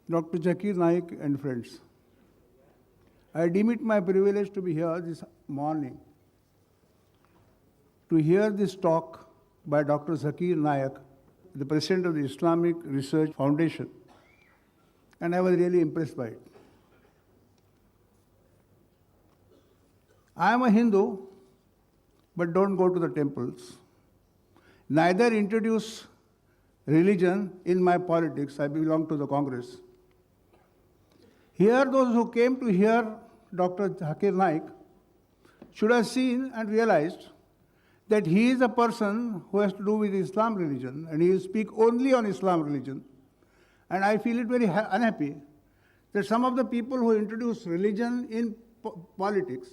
Dr. Zakir Naik and friends. I deem it my privilege to be here this morning to hear this talk by Dr. Zakir Naik, the president of the Islamic Research Foundation, and I was really impressed by it. I am a Hindu, but don't go to the temples. Neither introduce religion in my politics. I belong to the Congress. Here, those who came to hear Dr. Zakir Naik should have seen and realized that he is a person who has to do with Islam religion, and he will speak only on Islam religion. And I feel it very unhappy that some of the people who introduce religion in politics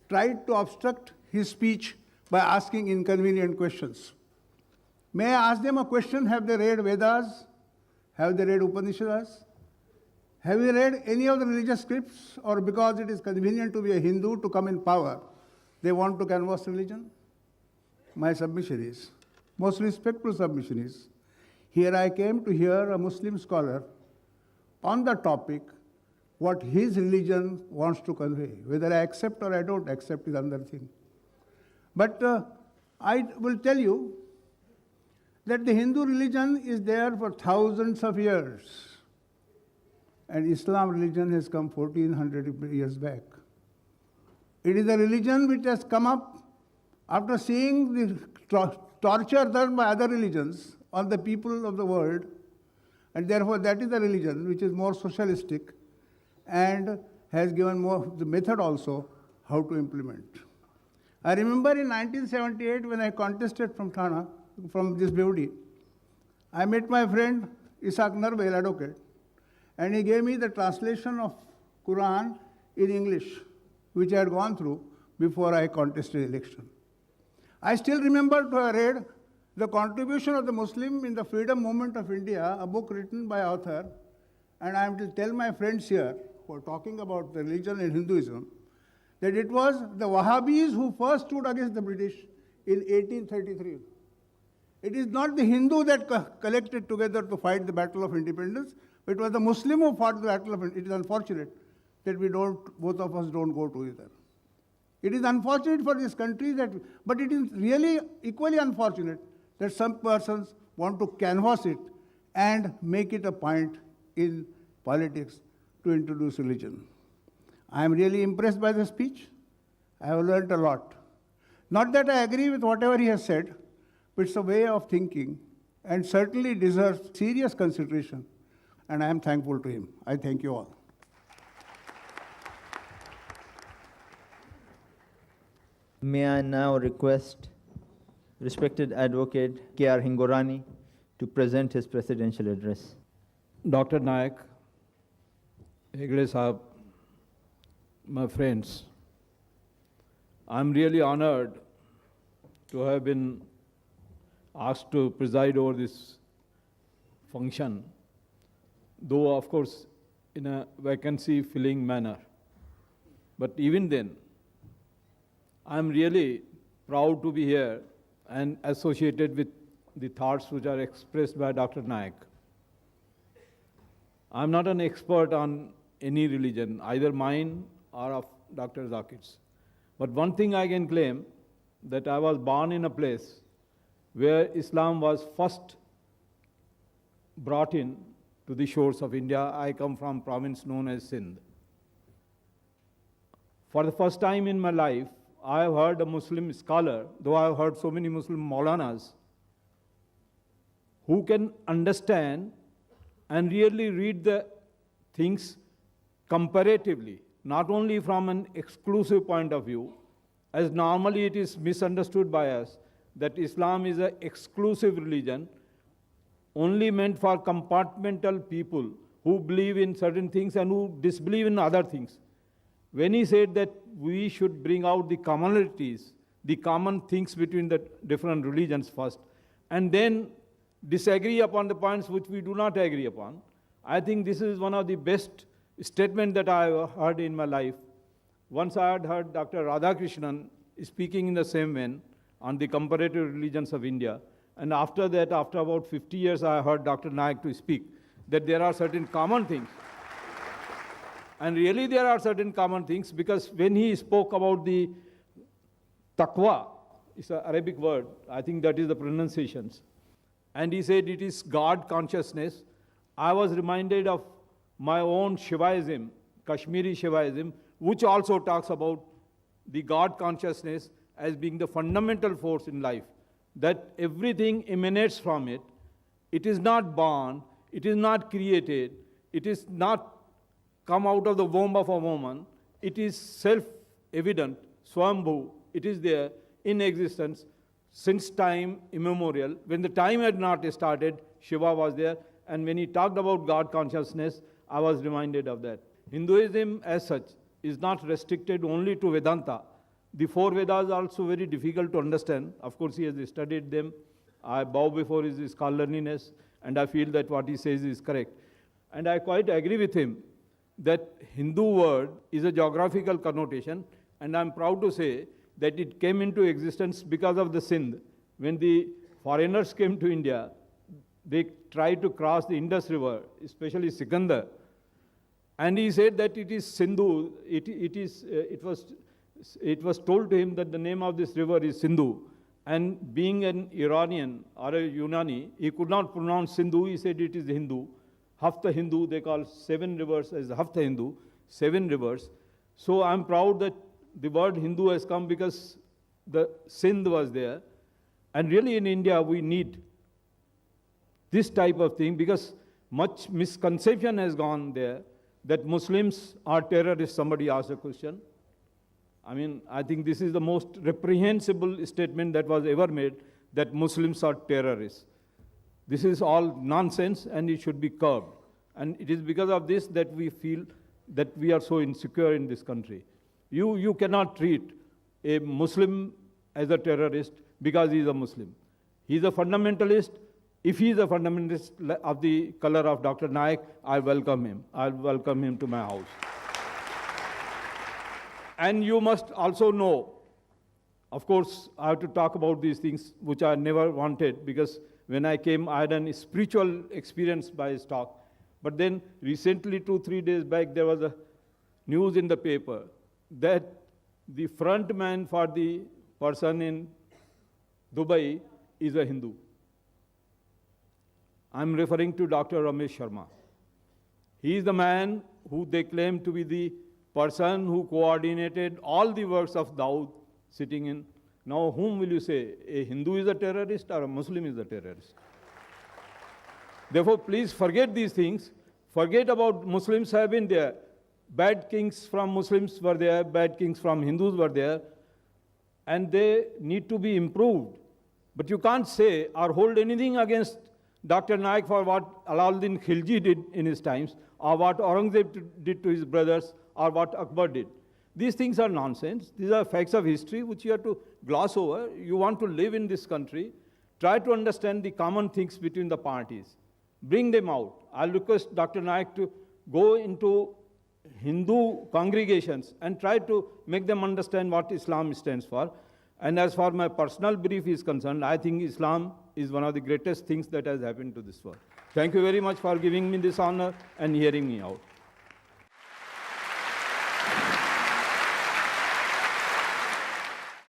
tried to obstruct his speech by asking inconvenient questions. May I ask them a question? Have they read Vedas? Have they read Upanishads? Have you read any of the religious scripts? Or because it is convenient to be a Hindu to come in power, they want to canvass religion? My submission is, most respectful submission is, here I came to hear a Muslim scholar on the topic what his religion wants to convey. Whether I accept or I don't accept is another thing. But I will tell you that the Hindu religion is there for thousands of years, and Islam religion has come 1400 years back. It is a religion which has come up after seeing the torture done by other religions on the people of the world, and therefore that is a religion which is more socialistic and has given more the method also how to implement. I remember in 1978 when I contested from Thana, from this beauty, I met my friend Isaac Narvel, advocate, and he gave me the translation of Quran in English, which I had gone through before I contested election. I still remember to have read The Contribution of the Muslim in the Freedom Movement of India, a book written by author, and I am to tell my friends here who are talking about the religion and Hinduism, that it was the Wahhabis who first stood against the British in 1833. It is not the Hindu that collected together to fight the Battle of Independence, but it was the Muslim who fought the Battle of Independence. It is unfortunate that both of us don't go together. It is unfortunate for this country but it is really equally unfortunate that some persons want to canvass it and make it a point in politics to introduce religion. I am really impressed by the speech. I have learned a lot. Not that I agree with whatever he has said, but it's a way of thinking and certainly deserves serious consideration. And I am thankful to him. I thank you all. May I now request respected advocate K.R. Hingorani to present his presidential address. Dr. Naik, Hegde Sahab, my friends, I'm really honored to have been asked to preside over this function, though of course in a vacancy-filling manner. But even then, I'm really proud to be here and associated with the thoughts which are expressed by Dr. Naik. I'm not an expert on any religion, either mine or of Dr. Zakir's. But one thing I can claim, that I was born in a place where Islam was first brought in to the shores of India. I come from a province known as Sindh. For the first time in my life, I have heard a Muslim scholar, though I have heard so many Muslim Maulanas, who can understand and really read the things comparatively, not only from an exclusive point of view, as normally it is misunderstood by us, that Islam is an exclusive religion, only meant for compartmental people who believe in certain things and who disbelieve in other things. When he said that we should bring out the commonalities, the common things between the different religions first, and then disagree upon the points which we do not agree upon, I think this is one of the best statements that I have heard in my life. Once I had heard Dr. Radhakrishnan speaking in the same vein on the comparative religions of India, and after that, after about 50 years, I heard Dr. Naik to speak. that there are certain common things. And really there are certain common things, because when he spoke about the taqwa, it's an Arabic word, I think that is the pronunciations, and he said it is God consciousness, I was reminded of my own Shivaism, Kashmiri Shivaism, which also talks about the God consciousness as being the fundamental force in life, that everything emanates from it. It is not born, it is not created, it is not come out of the womb of a woman, it is self-evident, Swambhu, it is there in existence since time immemorial. When the time had not started, Shiva was there, and when he talked about God consciousness, I was reminded of that. Hinduism as such is not restricted only to Vedanta. The four Vedas are also very difficult to understand. Of course, he has studied them. I bow before his scholarliness, and I feel that what he says is correct. And I quite agree with him that Hindu word is a geographical connotation, and I'm proud to say that it came into existence because of the Sindh. When the foreigners came to India, they tried to cross the Indus River, especially Sikandar. And he said that it is Sindhu. It was told to him that the name of this river is Sindhu. And being an Iranian or a Unani, he could not pronounce Sindhu. He said it is Hindu. Hafta Hindu, they call 7 rivers as Hafta Hindu, 7 rivers. So I'm proud that the word Hindu has come because the Sindh was there. And really in India, we need this type of thing, because much misconception has gone there that Muslims are terrorists. Somebody asked a question. I mean, I think this is the most reprehensible statement that was ever made, that Muslims are terrorists. This is all nonsense, and it should be curbed. And it is because of this that we feel that we are so insecure in this country. You cannot treat a Muslim as a terrorist because he is a Muslim. He is a fundamentalist. If he is a fundamentalist of the color of Dr. Naik, I welcome him. I'll welcome him to my house. And you must also know, of course, I have to talk about these things which I never wanted, because when I came, I had a spiritual experience by his talk. But then recently, 2-3 days back, there was a news in the paper that the front man for the person in Dubai is a Hindu. I'm referring to Dr. Ramesh Sharma. He is the man who they claim to be the person who coordinated all the works of Dawood sitting in. Now, whom will you say? A Hindu is a terrorist or a Muslim is a terrorist? Therefore, please forget these things. Forget about Muslims have been there. Bad kings from Muslims were there, bad kings from Hindus were there, and they need to be improved. But you can't say or hold anything against Dr. Naik for what Alauddin Khilji did in his times, or what Aurangzeb did to his brothers, or what Akbar did. These things are nonsense. These are facts of history which you have to gloss over. You want to live in this country, try to understand the common things between the parties. Bring them out. I'll request Dr. Naik to go into Hindu congregations and try to make them understand what Islam stands for. And as far as my personal belief is concerned, I think Islam is one of the greatest things that has happened to this world. Thank you very much for giving me this honor and hearing me out.